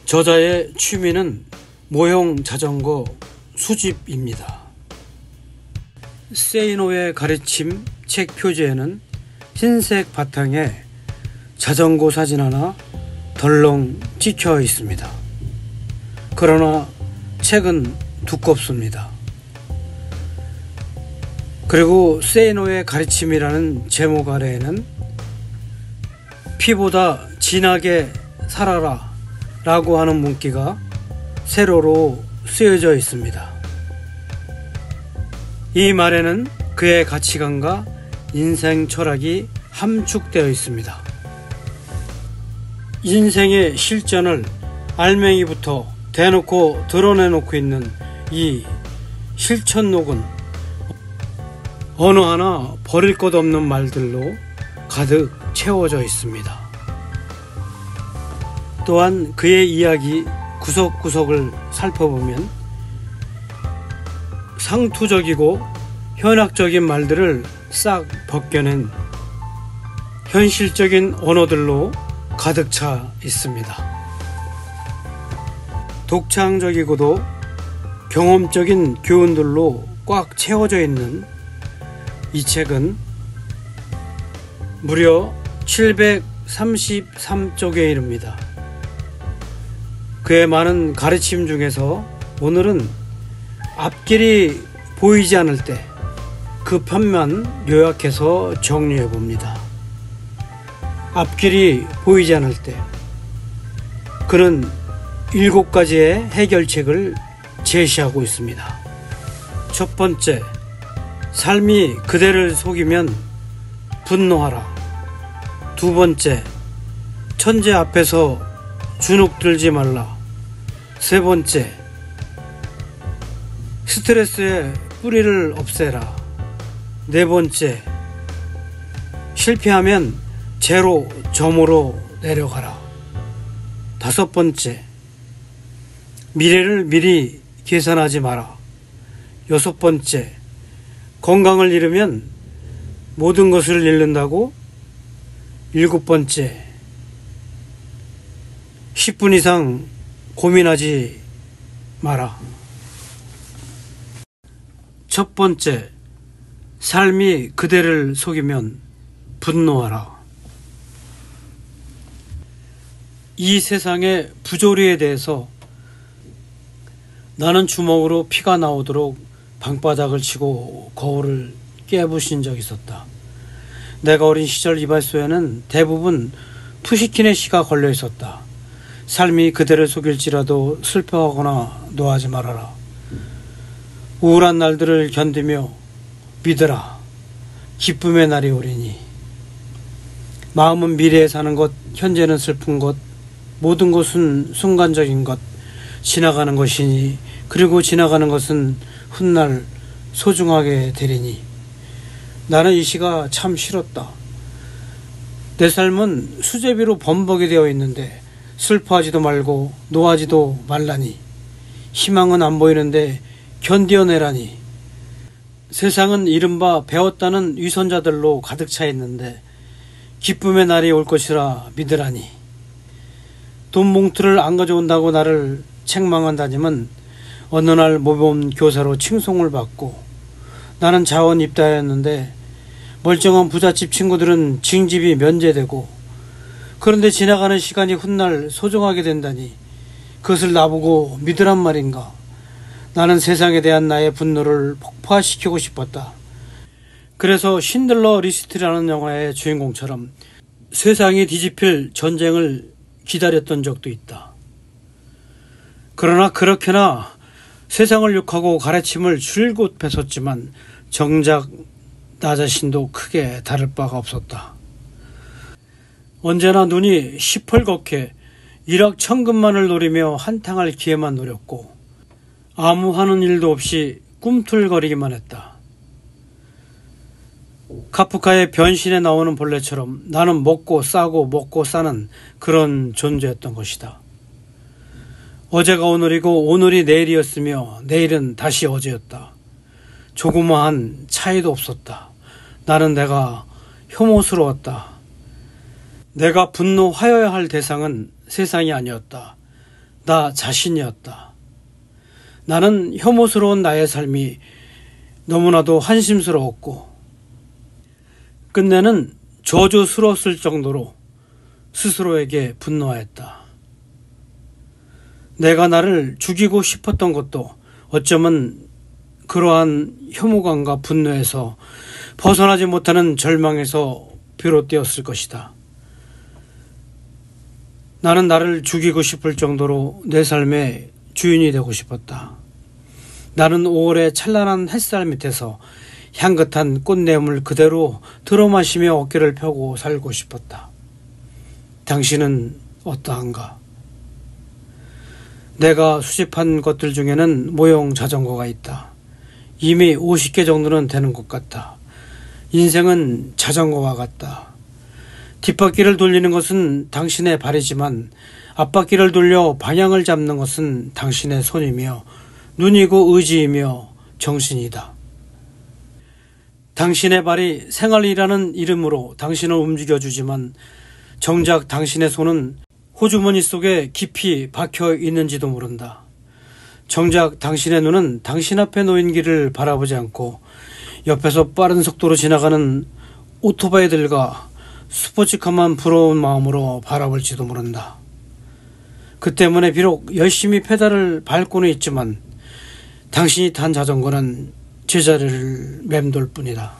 저자의 취미는 모형 자전거 수집입니다. 세이노의 가르침 책 표지에는 흰색 바탕에 자전거 사진 하나 덜렁 찍혀 있습니다. 그러나 책은 두껍습니다. 그리고 세이노의 가르침이라는 제목 아래에는 피보다 진하게 살아라 라고 하는 문구가 세로로 쓰여져 있습니다. 이 말에는 그의 가치관과 인생 철학이 함축되어 있습니다. 인생의 실전을 알맹이부터 대놓고 드러내놓고 있는 이 실천록은 어느 하나 버릴 것 없는 말들로 가득 채워져 있습니다. 또한 그의 이야기 구석구석을 살펴보면 상투적이고 현학적인 말들을 싹 벗겨낸 현실적인 언어들로 가득 차 있습니다. 독창적이고도 경험적인 교훈들로 꽉 채워져 있는 이 책은 무려 733쪽에 이릅니다. 그의 많은 가르침 중에서 오늘은 앞길이 보이지 않을 때 그 편만 요약해서 정리해 봅니다. 앞길이 보이지 않을 때 그는 7가지의 해결책을 제시하고 있습니다. 첫 번째, 삶이 그대를 속이면 분노하라. 두 번째, 천재 앞에서 주눅들지 말라. 세 번째, 스트레스의 뿌리를 없애라. 네 번째, 실패하면 제로 점으로 내려가라. 다섯 번째, 미래를 미리 계산하지 마라. 여섯 번째, 건강을 잃으면 모든 것을 잃는다고. 일곱 번째, 10분 이상 고민하지 마라. 첫 번째, 삶이 그대를 속이면 분노하라. 이 세상의 부조리에 대해서 나는 주먹으로 피가 나오도록 방바닥을 치고 거울을 깨부신 적이 있었다. 내가 어린 시절 이발소에는 대부분 푸시킨의 시가 걸려 있었다. 삶이 그대를 속일지라도 슬퍼하거나 노하지 말아라. 우울한 날들을 견디며 믿으라. 기쁨의 날이 오리니. 마음은 미래에 사는 것, 현재는 슬픈 것, 모든 것은 순간적인 것, 지나가는 것이니, 그리고 지나가는 것은 훗날 소중하게 되리니. 나는 이 시가 참 싫었다. 내 삶은 수제비로 범벅이 되어 있는데 슬퍼하지도 말고 노하지도 말라니. 희망은 안 보이는데 견뎌내라니. 세상은 이른바 배웠다는 위선자들로 가득 차 있는데 기쁨의 날이 올 것이라 믿으라니. 돈 봉투를 안 가져온다고 나를 책망한다님은 어느 날 모범 교사로 칭송을 받고 나는 자원 입다였는데 멀쩡한 부잣집 친구들은 징집이 면제되고, 그런데 지나가는 시간이 훗날 소중하게 된다니 그것을 나보고 믿으란 말인가. 나는 세상에 대한 나의 분노를 폭파시키고 싶었다. 그래서 신들러 리스트라는 영화의 주인공처럼 세상이 뒤집힐 전쟁을 기다렸던 적도 있다. 그러나 그렇게나 세상을 욕하고 가르침을 줄곧 뺏었지만 정작 나 자신도 크게 다를 바가 없었다. 언제나 눈이 시펄겋게 일확천금만을 노리며 한탕할 기회만 노렸고 아무 하는 일도 없이 꿈틀거리기만 했다. 카프카의 변신에 나오는 벌레처럼 나는 먹고 싸고 먹고 싸는 그런 존재였던 것이다. 어제가 오늘이고 오늘이 내일이었으며 내일은 다시 어제였다. 조그마한 차이도 없었다. 나는 내가 혐오스러웠다. 내가 분노하여야 할 대상은 세상이 아니었다. 나 자신이었다. 나는 혐오스러운 나의 삶이 너무나도 한심스러웠고 끝내는 저주스러웠을 정도로 스스로에게 분노하였다. 내가 나를 죽이고 싶었던 것도 어쩌면 그러한 혐오감과 분노에서 벗어나지 못하는 절망에서 비롯되었을 것이다. 나는 나를 죽이고 싶을 정도로 내 삶의 주인이 되고 싶었다. 나는 5월의 찬란한 햇살 밑에서 향긋한 꽃내음을 그대로 들어마시며 어깨를 펴고 살고 싶었다. 당신은 어떠한가? 내가 수집한 것들 중에는 모형 자전거가 있다. 이미 50개 정도는 되는 것 같다. 인생은 자전거와 같다. 뒷바퀴를 돌리는 것은 당신의 발이지만 앞바퀴를 돌려 방향을 잡는 것은 당신의 손이며 눈이고 의지이며 정신이다. 당신의 발이 생활이라는 이름으로 당신을 움직여주지만 정작 당신의 손은 호주머니 속에 깊이 박혀 있는지도 모른다. 정작 당신의 눈은 당신 앞에 놓인 길을 바라보지 않고 옆에서 빠른 속도로 지나가는 오토바이들과 스포츠카만 부러운 마음으로 바라볼지도 모른다. 그 때문에 비록 열심히 페달을 밟고는 있지만 당신이 탄 자전거는 제자리를 맴돌 뿐이다.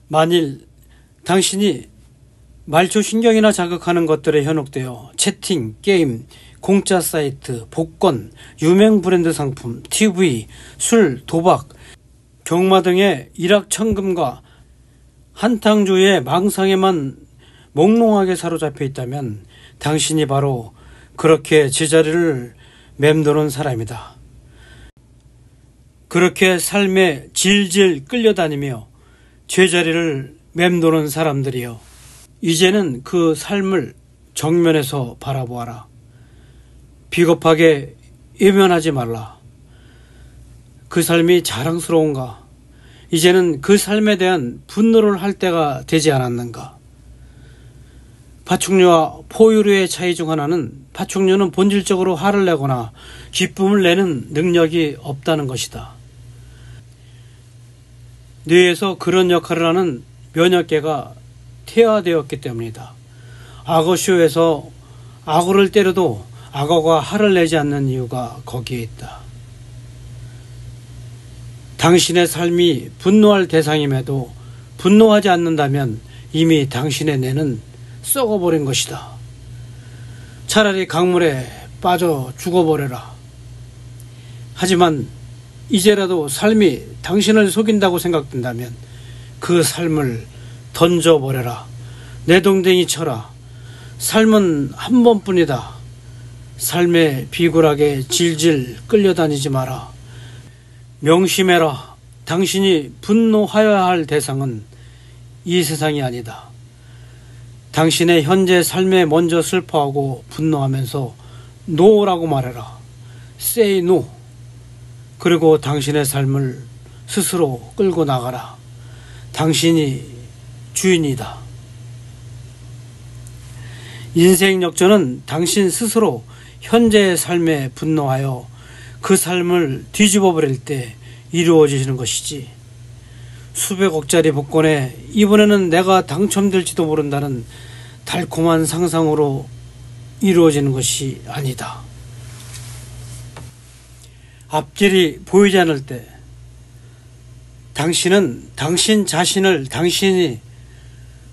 만일 당신이 말초신경이나 자극하는 것들에 현혹되어 채팅, 게임, 공짜 사이트, 복권, 유명 브랜드 상품, TV, 술, 도박, 경마 등의 일확천금과 한탕주의 망상에만 몽롱하게 사로잡혀 있다면 당신이 바로 그렇게 제자리를 맴도는 사람이다. 그렇게 삶에 질질 끌려다니며 제자리를 맴도는 사람들이여, 이제는 그 삶을 정면에서 바라보아라. 비겁하게 외면하지 말라. 그 삶이 자랑스러운가? 이제는 그 삶에 대한 분노를 할 때가 되지 않았는가? 파충류와 포유류의 차이 중 하나는 파충류는 본질적으로 화를 내거나 기쁨을 내는 능력이 없다는 것이다. 뇌에서 그런 역할을 하는 면역계가 퇴화되었기 때문이다. 악어쇼에서 악어를 때려도 악어가 화를 내지 않는 이유가 거기에 있다. 당신의 삶이 분노할 대상임에도 분노하지 않는다면 이미 당신의 뇌는 썩어버린 것이다. 차라리 강물에 빠져 죽어버려라. 하지만 이제라도 삶이 당신을 속인다고 생각된다면 그 삶을 던져버려라. 내동댕이 쳐라. 삶은 한 번뿐이다. 삶에 비굴하게 질질 끌려다니지 마라. 명심해라. 당신이 분노하여야 할 대상은 이 세상이 아니다. 당신의 현재 삶에 먼저 슬퍼하고 분노하면서 노라고 말해라. Say no. 그리고 당신의 삶을 스스로 끌고 나가라. 당신이 주인이다. 인생 역전은 당신 스스로 현재의 삶에 분노하여 그 삶을 뒤집어 버릴 때 이루어지는 것이지, 수백억짜리 복권에 이번에는 내가 당첨될지도 모른다는 달콤한 상상으로 이루어지는 것이 아니다. 앞길이 보이지 않을 때 당신은 당신 자신을 당신이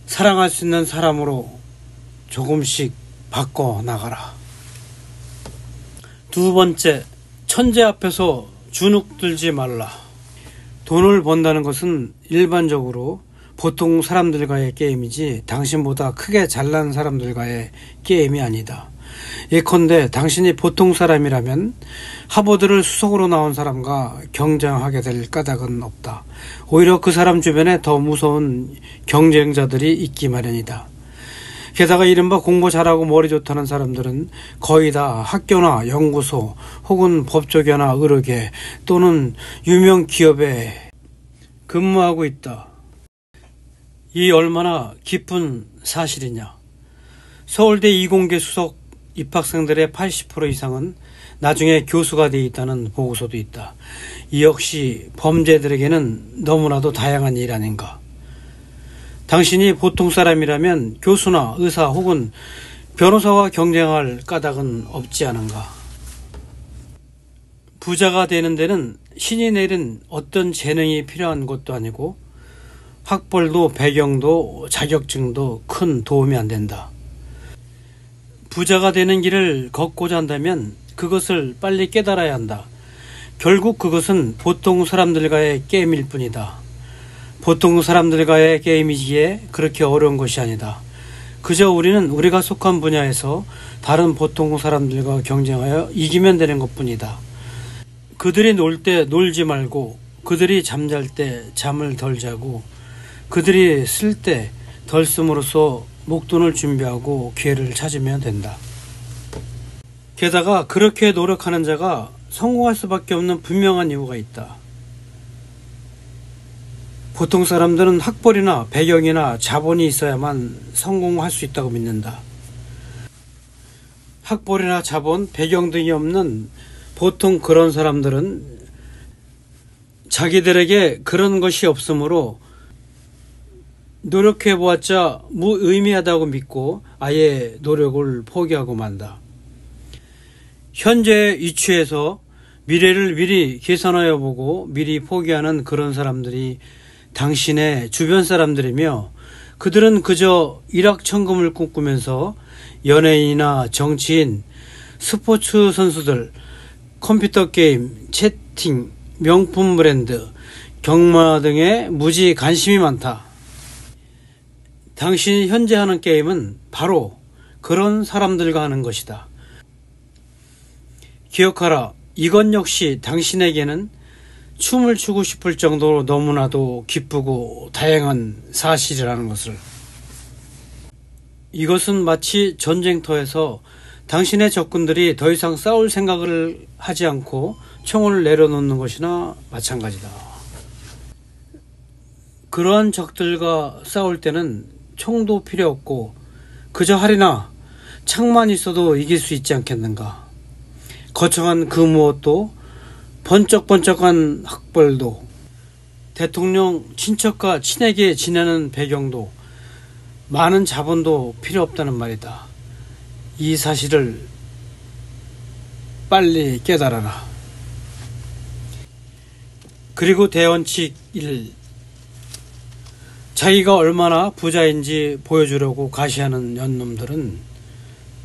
사랑할 수 있는 사람으로 조금씩 바꿔나가라. 두 번째, 천재 앞에서 주눅 들지 말라. 돈을 번다는 것은 일반적으로 보통 사람들과의 게임이지 당신보다 크게 잘난 사람들과의 게임이 아니다. 예컨대 당신이 보통 사람이라면 하버드를 수석으로 나온 사람과 경쟁하게 될 까닭은 없다. 오히려 그 사람 주변에 더 무서운 경쟁자들이 있기 마련이다. 게다가 이른바 공부 잘하고 머리 좋다는 사람들은 거의 다 학교나 연구소 혹은 법조계나 의료계 또는 유명 기업에 근무하고 있다. 이 얼마나 기쁜 사실이냐. 서울대 이공계 수석 입학생들의 80% 이상은 나중에 교수가 돼 있다는 보고서도 있다. 이 역시 범죄들에게는 너무나도 다양한 일 아닌가. 당신이 보통 사람이라면 교수나 의사 혹은 변호사와 경쟁할 까닭은 없지 않은가. 부자가 되는 데는 신이 내린 어떤 재능이 필요한 것도 아니고 학벌도 배경도 자격증도 큰 도움이 안 된다. 부자가 되는 길을 걷고자 한다면 그것을 빨리 깨달아야 한다. 결국 그것은 보통 사람들과의 게임일 뿐이다. 보통 사람들과의 게임이기에 그렇게 어려운 것이 아니다. 그저 우리는 우리가 속한 분야에서 다른 보통 사람들과 경쟁하여 이기면 되는 것뿐이다. 그들이 놀 때 놀지 말고, 그들이 잠잘 때 잠을 덜 자고, 그들이 쓸 때 덜 씀으로써 목돈을 준비하고 기회를 찾으면 된다. 게다가 그렇게 노력하는 자가 성공할 수밖에 없는 분명한 이유가 있다. 보통 사람들은 학벌이나 배경이나 자본이 있어야만 성공할 수 있다고 믿는다. 학벌이나 자본, 배경 등이 없는 보통 그런 사람들은 자기들에게 그런 것이 없으므로 노력해보았자 무의미하다고 믿고 아예 노력을 포기하고 만다. 현재의 위치에서 미래를 미리 계산하여 보고 미리 포기하는 그런 사람들이 당신의 주변 사람들이며, 그들은 그저 일확천금을 꿈꾸면서 연예인이나 정치인, 스포츠 선수들, 컴퓨터 게임, 채팅, 명품 브랜드, 경마 등에 무지 관심이 많다. 당신이 현재 하는 게임은 바로 그런 사람들과 하는 것이다. 기억하라. 이것 역시 당신에게는 춤을 추고 싶을 정도로 너무나도 기쁘고 다양한 사실이라는 것을. 이것은 마치 전쟁터에서 당신의 적군들이 더 이상 싸울 생각을 하지 않고 총을 내려놓는 것이나 마찬가지다. 그러한 적들과 싸울 때는 총도 필요 없고 그저 활이나 창만 있어도 이길 수 있지 않겠는가. 거창한 그 무엇도, 번쩍번쩍한 학벌도, 대통령 친척과 친하게 지내는 배경도, 많은 자본도 필요 없다는 말이다. 이 사실을 빨리 깨달아라. 그리고 대원칙 1. 자기가 얼마나 부자인지 보여주려고 가시하는 연놈들은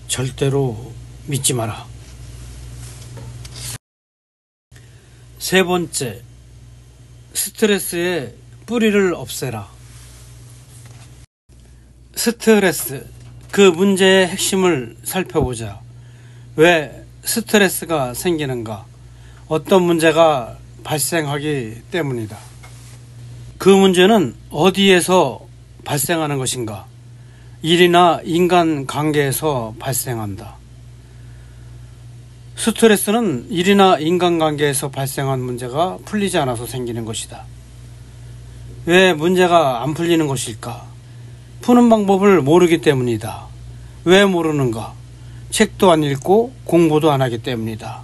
절대로 믿지 마라. 세 번째, 스트레스의 뿌리를 없애라. 스트레스, 그 문제의 핵심을 살펴보자. 왜 스트레스가 생기는가? 어떤 문제가 발생하기 때문이다. 그 문제는 어디에서 발생하는 것인가? 일이나 인간관계에서 발생한다. 스트레스는 일이나 인간관계에서 발생한 문제가 풀리지 않아서 생기는 것이다. 왜 문제가 안 풀리는 것일까? 푸는 방법을 모르기 때문이다. 왜 모르는가? 책도 안 읽고 공부도 안 하기 때문이다.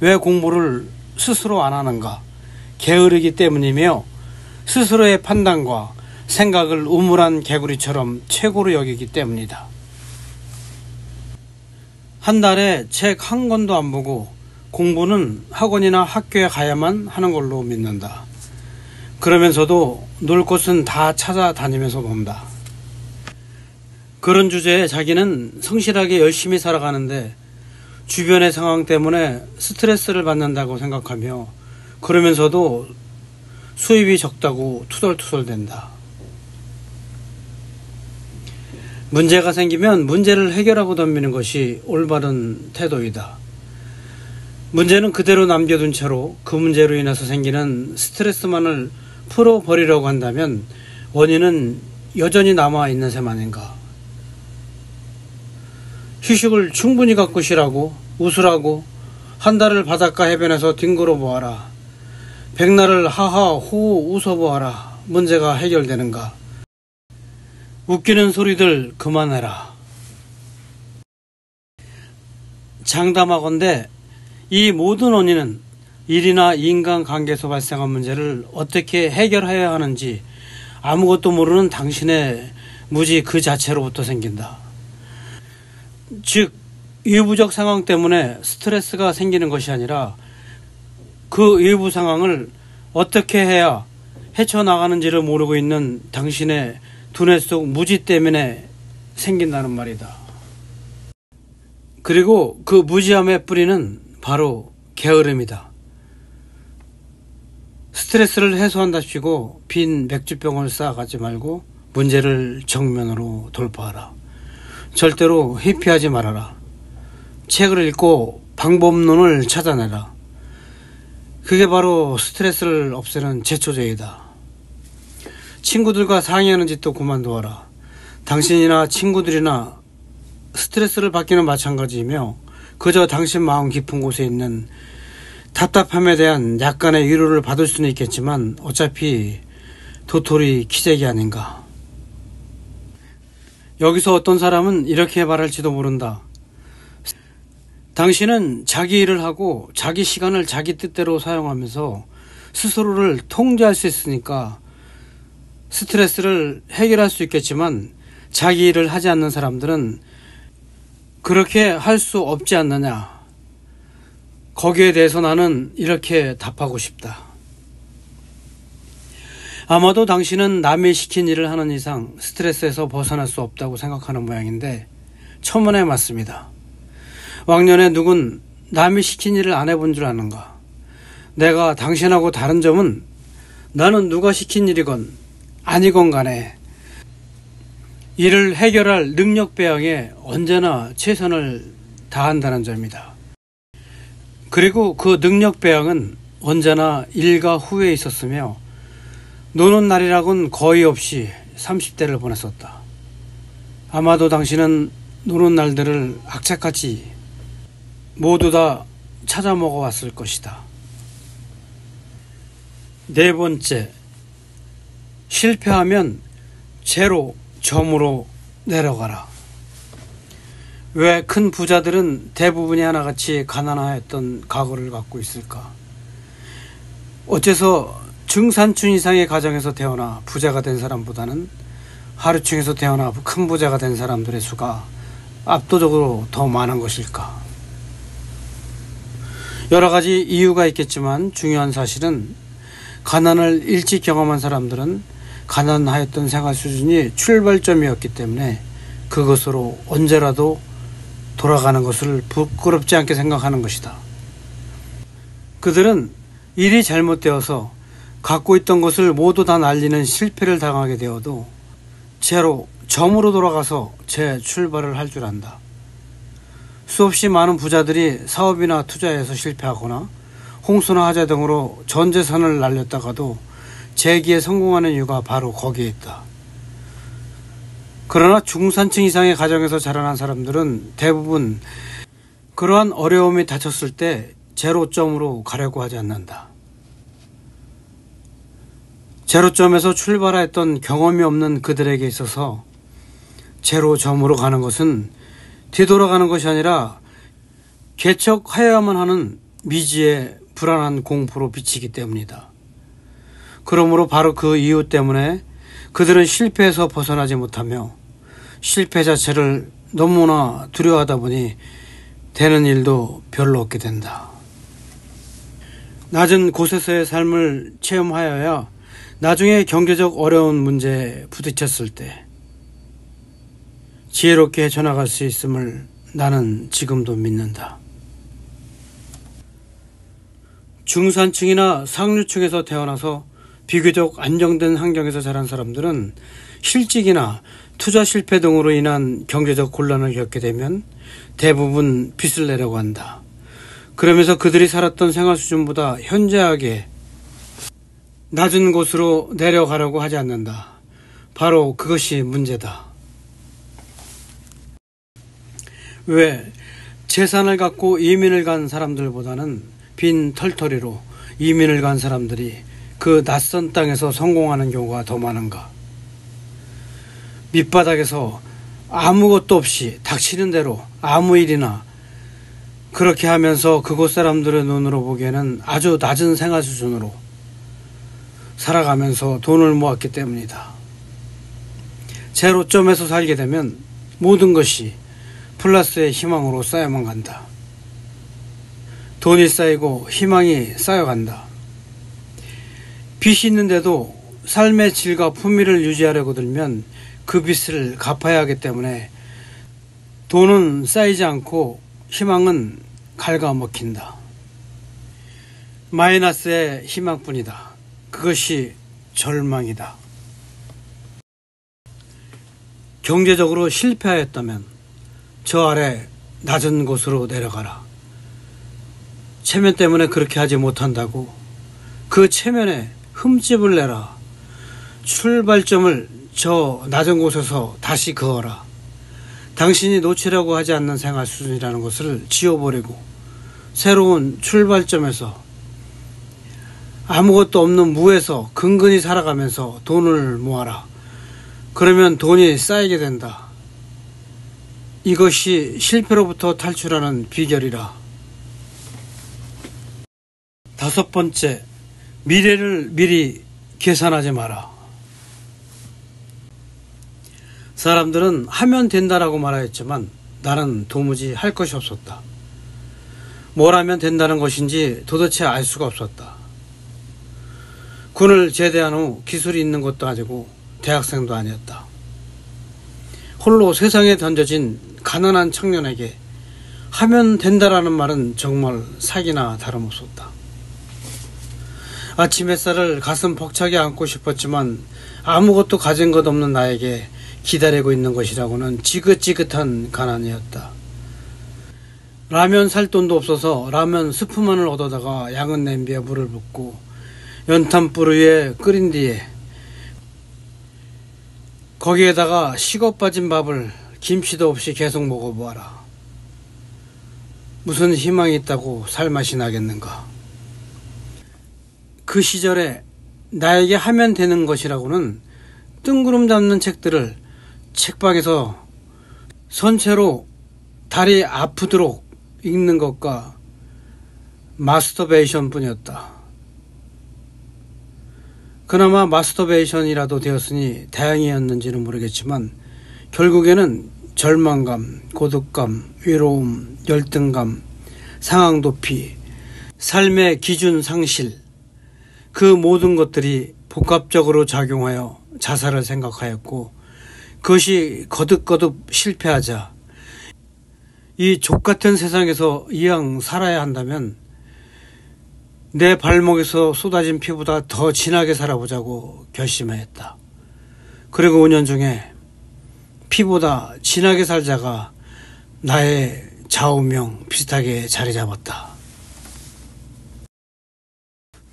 왜 공부를 스스로 안 하는가? 게으르기 때문이며 스스로의 판단과 생각을 우물한 개구리처럼 최고로 여기기 때문이다. 한 달에 책 한 권도 안 보고 공부는 학원이나 학교에 가야만 하는 걸로 믿는다. 그러면서도 놀 곳은 다 찾아다니면서 논다. 그런 주제에 자기는 성실하게 열심히 살아가는데 주변의 상황 때문에 스트레스를 받는다고 생각하며 그러면서도 수입이 적다고 투덜투덜댄다. 문제가 생기면 문제를 해결하고 덤비는 것이 올바른 태도이다. 문제는 그대로 남겨둔 채로 그 문제로 인해서 생기는 스트레스만을 풀어버리려고 한다면 원인은 여전히 남아있는 셈 아닌가. 휴식을 충분히 갖고 쉬라고, 웃으라고, 한 달을 바닷가 해변에서 뒹굴어 보아라. 백날을 하하 호호 웃어보아라. 문제가 해결되는가. 웃기는 소리들 그만해라. 장담하건대 이 모든 원인은 일이나 인간관계에서 발생한 문제를 어떻게 해결해야 하는지 아무것도 모르는 당신의 무지 그 자체로부터 생긴다. 즉 위부적 상황 때문에 스트레스가 생기는 것이 아니라 그 외부 상황을 어떻게 해야 헤쳐나가는지를 모르고 있는 당신의 두뇌 속 무지 때문에 생긴다는 말이다. 그리고 그 무지함의 뿌리는 바로 게으름이다. 스트레스를 해소한답시고 빈 맥주병을 쌓아가지 말고 문제를 정면으로 돌파하라. 절대로 회피하지 말아라. 책을 읽고 방법론을 찾아내라. 그게 바로 스트레스를 없애는 제초제이다. 친구들과 상의하는 짓도 그만두어라. 당신이나 친구들이나 스트레스를 받기는 마찬가지이며 그저 당신 마음 깊은 곳에 있는 답답함에 대한 약간의 위로를 받을 수는 있겠지만 어차피 도토리 키재기 아닌가. 여기서 어떤 사람은 이렇게 말할지도 모른다. 당신은 자기 일을 하고 자기 시간을 자기 뜻대로 사용하면서 스스로를 통제할 수 있으니까 스트레스를 해결할 수 있겠지만 자기 일을 하지 않는 사람들은 그렇게 할 수 없지 않느냐. 거기에 대해서 나는 이렇게 답하고 싶다. 아마도 당신은 남이 시킨 일을 하는 이상 스트레스에서 벗어날 수 없다고 생각하는 모양인데 천문에 맞습니다. 왕년에 누군 남이 시킨 일을 안 해본 줄 아는가? 내가 당신하고 다른 점은 나는 누가 시킨 일이건 아니건 간에 이를 해결할 능력 배양에 언제나 최선을 다한다는 점이다. 그리고 그 능력 배양은 언제나 일과 후에 있었으며 노는 날이라곤 거의 없이 30대를 보냈었다. 아마도 당신은 노는 날들을 악착같이 모두 다 찾아 먹어왔을 것이다. 네 번째, 실패하면 제로 점으로 내려가라. 왜 큰 부자들은 대부분이 하나같이 가난하였던 과거를 갖고 있을까? 어째서 중산층 이상의 가정에서 태어나 부자가 된 사람보다는 하류층에서 태어나 큰 부자가 된 사람들의 수가 압도적으로 더 많은 것일까? 여러 가지 이유가 있겠지만 중요한 사실은 가난을 일찍 경험한 사람들은 가난하였던 생활 수준이 출발점이었기 때문에 그것으로 언제라도 돌아가는 것을 부끄럽지 않게 생각하는 것이다. 그들은 일이 잘못되어서 갖고 있던 것을 모두 다 날리는 실패를 당하게 되어도 제로 점으로 돌아가서 재출발을 할 줄 안다. 수없이 많은 부자들이 사업이나 투자에서 실패하거나 홍수나 화재 등으로 전 재산을 날렸다가도 재기에 성공하는 이유가 바로 거기에 있다. 그러나 중산층 이상의 가정에서 자라난 사람들은 대부분 그러한 어려움이 닥쳤을 때 제로점으로 가려고 하지 않는다. 제로점에서 출발했던 경험이 없는 그들에게 있어서 제로점으로 가는 것은 뒤돌아가는 것이 아니라 개척하여야만 하는 미지의 불안한 공포로 비치기 때문이다. 그러므로 바로 그 이유 때문에 그들은 실패에서 벗어나지 못하며 실패 자체를 너무나 두려워하다 보니 되는 일도 별로 없게 된다. 낮은 곳에서의 삶을 체험하여야 나중에 경제적 어려운 문제에 부딪혔을 때 지혜롭게 헤쳐나갈 수 있음을 나는 지금도 믿는다. 중산층이나 상류층에서 태어나서 비교적 안정된 환경에서 자란 사람들은 실직이나 투자 실패 등으로 인한 경제적 곤란을 겪게 되면 대부분 빚을 내려고 한다. 그러면서 그들이 살았던 생활 수준보다 현저하게 낮은 곳으로 내려가려고 하지 않는다. 바로 그것이 문제다. 왜 재산을 갖고 이민을 간 사람들보다는 빈 털터리로 이민을 간 사람들이 그 낯선 땅에서 성공하는 경우가 더 많은가? 밑바닥에서 아무것도 없이 닥치는 대로 아무 일이나 그렇게 하면서 그곳 사람들의 눈으로 보기에는 아주 낮은 생활 수준으로 살아가면서 돈을 모았기 때문이다. 제로점에서 살게 되면 모든 것이 플러스의 희망으로 쌓여만 간다. 돈이 쌓이고 희망이 쌓여간다. 빚이 있는데도 삶의 질과 품위를 유지하려고 들면 그 빚을 갚아야 하기 때문에 돈은 쌓이지 않고 희망은 갉아먹힌다. 마이너스의 희망뿐이다. 그것이 절망이다. 경제적으로 실패하였다면 저 아래 낮은 곳으로 내려가라. 체면 때문에 그렇게 하지 못한다고 그 체면에 흠집을 내라. 출발점을 저 낮은 곳에서 다시 그어라. 당신이 놓치려고 하지 않는 생활 수준이라는 것을 지워버리고 새로운 출발점에서 아무것도 없는 무에서 근근히 살아가면서 돈을 모아라. 그러면 돈이 쌓이게 된다. 이것이 실패로부터 탈출하는 비결이라. 5번째, 미래를 미리 계산하지 마라. 사람들은 하면 된다라고 말하였지만 나는 도무지 할 것이 없었다. 뭘 하면 된다는 것인지 도대체 알 수가 없었다. 군을 제대한 후 기술이 있는 것도 아니고 대학생도 아니었다. 홀로 세상에 던져진 가난한 청년에게 하면 된다라는 말은 정말 사기나 다름없었다. 아침 햇살을 가슴 벅차게 안고 싶었지만 아무것도 가진 것 없는 나에게 기다리고 있는 것이라고는 지긋지긋한 가난이었다. 라면 살 돈도 없어서 라면 스프만을 얻어다가 양은 냄비에 물을 붓고 연탄불 위에 끓인 뒤에 거기에다가 식어 빠진 밥을 김치도 없이 계속 먹어보아라. 무슨 희망이 있다고 살맛이 나겠는가. 그 시절에 나에게 하면 되는 것이라고는 뜬구름 잡는 책들을 책방에서 선체로 다리 아프도록 읽는 것과 마스터베이션 뿐이었다. 그나마 마스터베이션이라도 되었으니 다행이었는지는 모르겠지만 결국에는 절망감, 고독감, 외로움, 열등감, 상황 도피, 삶의 기준 상실, 그 모든 것들이 복합적으로 작용하여 자살을 생각하였고 그것이 거듭거듭 실패하자 이 족같은 세상에서 이왕 살아야 한다면 내 발목에서 쏟아진 피보다 더 진하게 살아보자고 결심하였다. 그리고 5년 중에 피보다 진하게 살자가 나의 좌우명 비슷하게 자리 잡았다.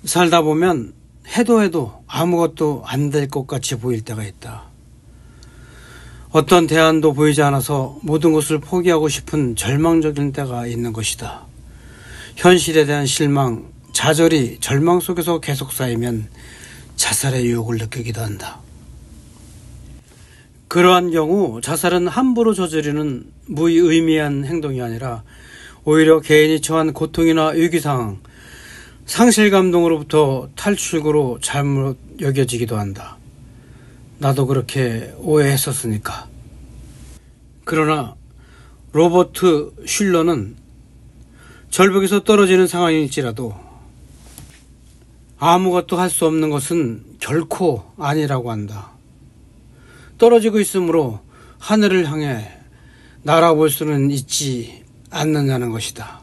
살다 보면 해도 아무것도 안 될 것 같이 보일 때가 있다. 어떤 대안도 보이지 않아서 모든 것을 포기하고 싶은 절망적인 때가 있는 것이다. 현실에 대한 실망, 좌절이 절망 속에서 계속 쌓이면 자살의 유혹을 느끼기도 한다. 그러한 경우 자살은 함부로 저지르는 무의미한 행동이 아니라 오히려 개인이 처한 고통이나 위기상황, 상실감동으로부터 탈출구로 잘못 여겨지기도 한다. 나도 그렇게 오해했었으니까. 그러나 로버트 슐러는 절벽에서 떨어지는 상황일지라도 아무것도 할 수 없는 것은 결코 아니라고 한다. 떨어지고 있으므로 하늘을 향해 날아볼 수는 있지 않느냐는 것이다.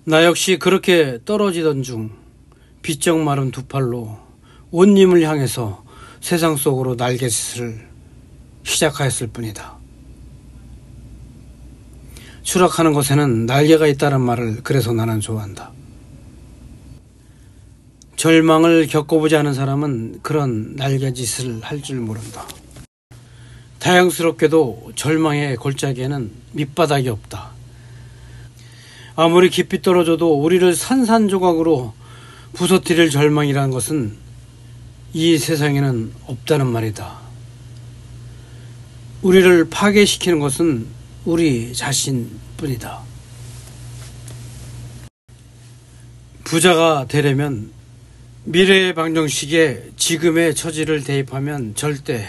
나 역시 그렇게 떨어지던 중 비쩍 마른 두 팔로 온 힘을 향해서 세상 속으로 날갯짓을 시작하였을 뿐이다. 추락하는 것에는 날개가 있다는 말을 그래서 나는 좋아한다. 절망을 겪어보지 않은 사람은 그런 날갯짓을 할 줄 모른다. 다행스럽게도 절망의 골짜기에는 밑바닥이 없다. 아무리 깊이 떨어져도 우리를 산산조각으로 부서뜨릴 절망이라는 것은 이 세상에는 없다는 말이다. 우리를 파괴시키는 것은 우리 자신뿐이다. 부자가 되려면 미래의 방정식에 지금의 처지를 대입하면 절대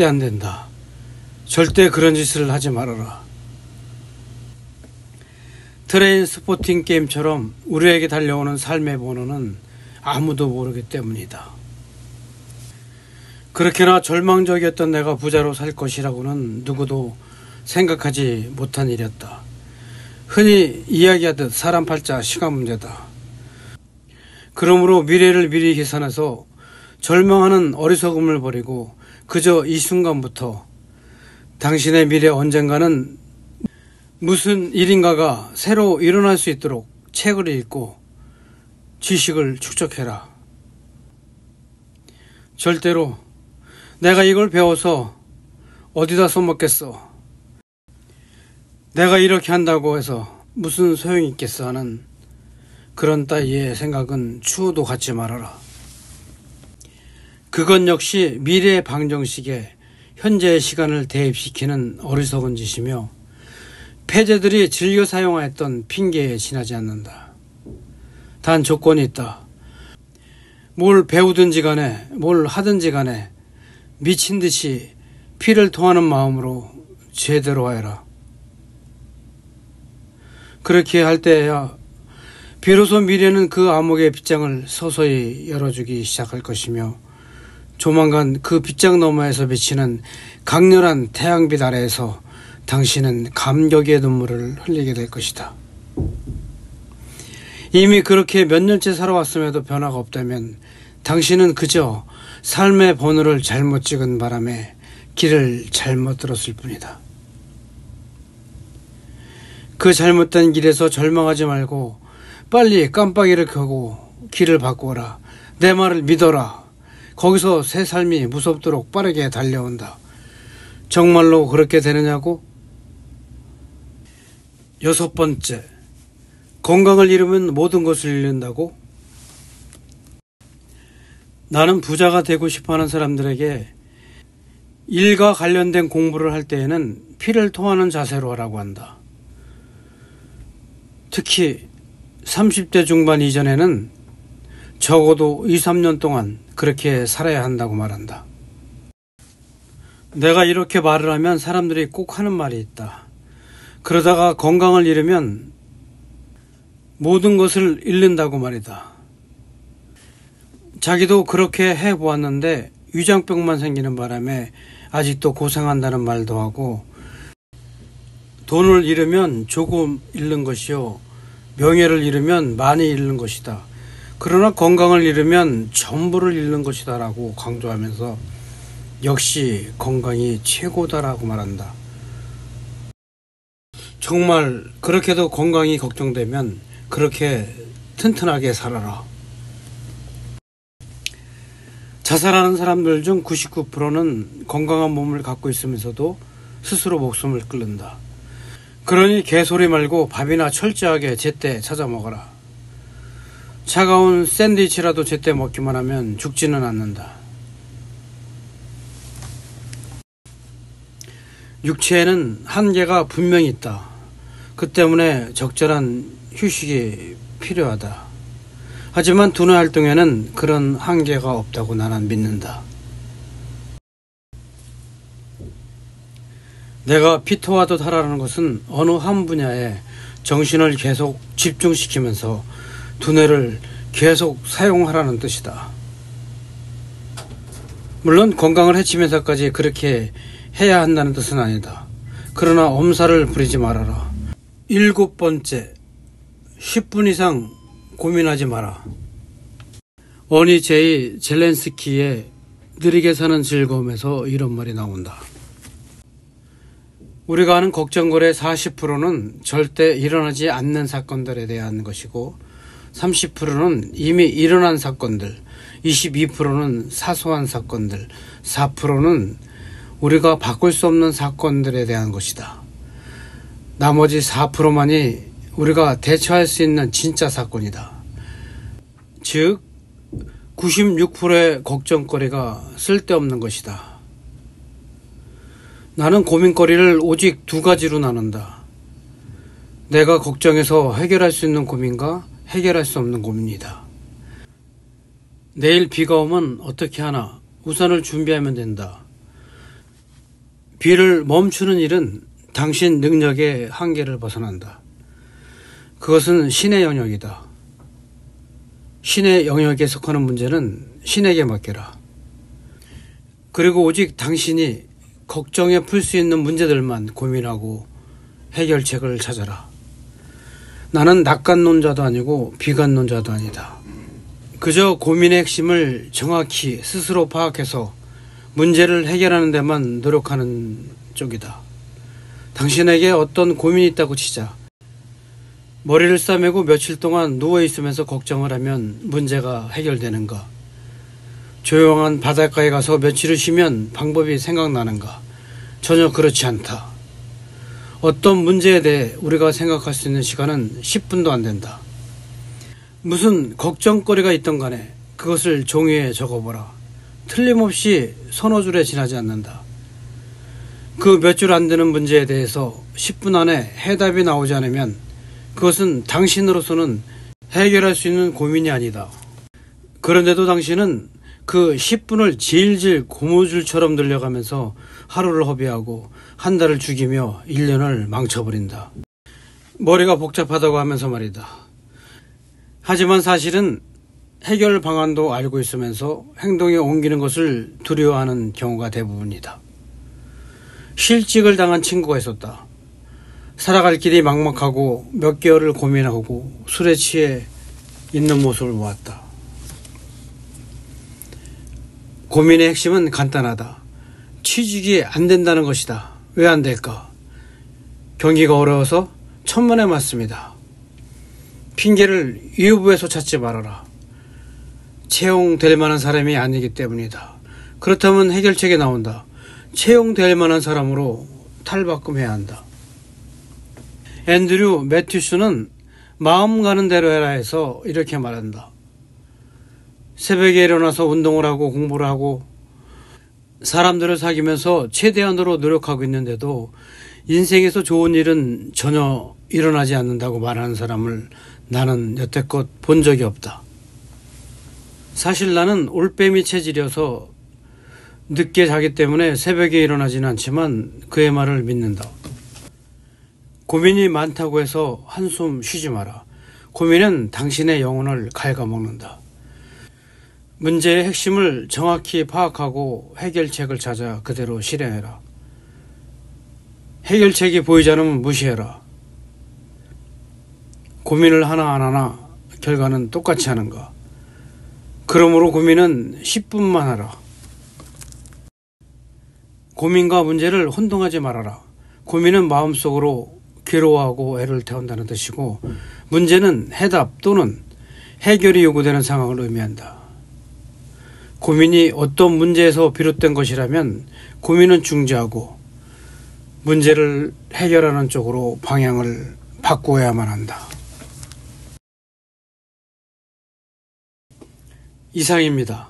안 된다. 절대 그런 짓을 하지 말아라. 트레인 스포팅 게임처럼 우리에게 달려오는 삶의 번호는 아무도 모르기 때문이다. 그렇게나 절망적이었던 내가 부자로 살 것이라고는 누구도 생각하지 못한 일이었다. 흔히 이야기하듯 사람 팔자 시간 문제다. 그러므로 미래를 미리 계산해서 절망하는 어리석음을 버리고 그저 이 순간부터 당신의 미래 언젠가는 무슨 일인가가 새로 일어날 수 있도록 책을 읽고 지식을 축적해라. 절대로 내가 이걸 배워서 어디다 써먹겠어, 내가 이렇게 한다고 해서 무슨 소용이 있겠어 하는 그런 따위의 생각은 추호도 갖지 말아라. 그건 역시 미래의 방정식에 현재의 시간을 대입시키는 어리석은 짓이며 패제들이 즐겨 사용하였던 핑계에 지나지 않는다. 단 조건이 있다. 뭘 배우든지 간에 뭘 하든지 간에 미친 듯이 피를 토하는 마음으로 제대로 하여라. 그렇게 할 때야 비로소 미래는 그 암흑의 빗장을 서서히 열어주기 시작할 것이며 조만간 그 빗장 너머에서 비치는 강렬한 태양빛 아래에서 당신은 감격의 눈물을 흘리게 될 것이다. 이미 그렇게 몇 년째 살아왔음에도 변화가 없다면 당신은 그저 삶의 번호를 잘못 찍은 바람에 길을 잘못 들었을 뿐이다. 그 잘못된 길에서 절망하지 말고 빨리 깜빡이를 켜고 길을 바꾸어라. 내 말을 믿어라. 거기서 새 삶이 무섭도록 빠르게 달려온다. 정말로 그렇게 되느냐고? 6번째, 건강을 잃으면 모든 것을 잃는다고? 나는 부자가 되고 싶어하는 사람들에게 일과 관련된 공부를 할 때에는 피를 토하는 자세로 하라고 한다. 특히 30대 중반 이전에는 적어도 2, 3년 동안 그렇게 살아야 한다고 말한다. 내가 이렇게 말을 하면 사람들이 꼭 하는 말이 있다. 그러다가 건강을 잃으면 모든 것을 잃는다고 말이다. 자기도 그렇게 해보았는데 위장병만 생기는 바람에 아직도 고생한다는 말도 하고, 돈을 잃으면 조금 잃는 것이요, 명예를 잃으면 많이 잃는 것이다. 그러나 건강을 잃으면 전부를 잃는 것이다 라고 강조하면서 역시 건강이 최고다라고 말한다. 정말 그렇게도 건강이 걱정되면 그렇게 튼튼하게 살아라. 자살하는 사람들 중 99%는 건강한 몸을 갖고 있으면서도 스스로 목숨을 끊는다. 그러니 개소리 말고 밥이나 철저하게 제때 찾아 먹어라. 차가운 샌드위치라도 제때 먹기만 하면 죽지는 않는다. 육체에는 한계가 분명히 있다. 그 때문에 적절한 휴식이 필요하다. 하지만 두뇌 활동에는 그런 한계가 없다고 나는 믿는다. 내가 피토하듯 하라는 것은 어느 한 분야에 정신을 계속 집중시키면서 두뇌를 계속 사용하라는 뜻이다. 물론 건강을 해치면서까지 그렇게 해야 한다는 뜻은 아니다. 그러나 엄살을 부리지 말아라. 7번째, 10분 이상 고민하지 마라. 어니 제이 젤렌스키의 느리게 사는 즐거움에서 이런 말이 나온다. 우리가 아는 걱정거리의 40%는 절대 일어나지 않는 사건들에 대한 것이고, 30%는 이미 일어난 사건들, 22%는 사소한 사건들, 4%는 우리가 바꿀 수 없는 사건들에 대한 것이다. 나머지 4%만이 우리가 대처할 수 있는 진짜 사건이다. 즉 96%의 걱정거리가 쓸데없는 것이다. 나는 고민거리를 오직 두 가지로 나눈다. 내가 걱정해서 해결할 수 있는 고민과 해결할 수 없는 고민이다. 내일 비가 오면 어떻게 하나? 우산을 준비하면 된다. 비를 멈추는 일은 당신 능력의 한계를 벗어난다. 그것은 신의 영역이다. 신의 영역에 속하는 문제는 신에게 맡겨라. 그리고 오직 당신이 걱정에 풀 수 있는 문제들만 고민하고 해결책을 찾아라. 나는 낙관론자도 아니고 비관론자도 아니다. 그저 고민의 핵심을 정확히 스스로 파악해서 문제를 해결하는 데만 노력하는 쪽이다. 당신에게 어떤 고민이 있다고 치자. 머리를 싸매고 며칠 동안 누워있으면서 걱정을 하면 문제가 해결되는가? 조용한 바닷가에 가서 며칠을 쉬면 방법이 생각나는가? 전혀 그렇지 않다. 어떤 문제에 대해 우리가 생각할 수 있는 시간은 10분도 안 된다. 무슨 걱정거리가 있던 간에 그것을 종이에 적어보라. 틀림없이 서너 줄에 지나지 않는다. 그 몇 줄 안 되는 문제에 대해서 10분 안에 해답이 나오지 않으면 그것은 당신으로서는 해결할 수 있는 고민이 아니다. 그런데도 당신은 그 10분을 질질 고무줄처럼 늘려가면서 하루를 허비하고 한 달을 죽이며 1년을 망쳐버린다. 머리가 복잡하다고 하면서 말이다. 하지만 사실은 해결 방안도 알고 있으면서 행동에 옮기는 것을 두려워하는 경우가 대부분이다. 실직을 당한 친구가 있었다. 살아갈 길이 막막하고 몇 개월을 고민하고 술에 취해 있는 모습을 보았다. 고민의 핵심은 간단하다. 취직이 안 된다는 것이다. 왜 안 될까? 경기가 어려워서 천문에 맞습니다. 핑계를 위부에서 찾지 말아라. 채용될 만한 사람이 아니기 때문이다. 그렇다면 해결책이 나온다. 채용될 만한 사람으로 탈바꿈해야 한다. 앤드류 매튜스는 마음 가는 대로 해라 해서 이렇게 말한다. 새벽에 일어나서 운동을 하고 공부를 하고 사람들을 사귀면서 최대한으로 노력하고 있는데도 인생에서 좋은 일은 전혀 일어나지 않는다고 말하는 사람을 나는 여태껏 본 적이 없다. 사실 나는 올빼미 체질이어서 늦게 자기 때문에 새벽에 일어나지는 않지만 그의 말을 믿는다. 고민이 많다고 해서 한숨 쉬지 마라. 고민은 당신의 영혼을 갉아먹는다. 문제의 핵심을 정확히 파악하고 해결책을 찾아 그대로 실행해라. 해결책이 보이지 않으면 무시해라. 고민을 하나 안 하나 결과는 똑같이 하는가? 그러므로 고민은 10분만 하라. 고민과 문제를 혼동하지 말아라. 고민은 마음속으로 괴로워하고 애를 태운다는 뜻이고 문제는 해답 또는 해결이 요구되는 상황을 의미한다. 고민이 어떤 문제에서 비롯된 것이라면 고민은 중지하고 문제를 해결하는 쪽으로 방향을 바꾸어야만 한다. 이상입니다.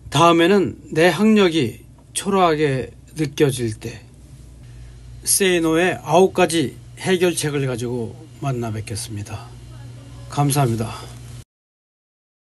다음에는 내 학력이 초라하게 느껴질 때 Say No의 9가지 해결책을 가지고 만나 뵙겠습니다. 감사합니다.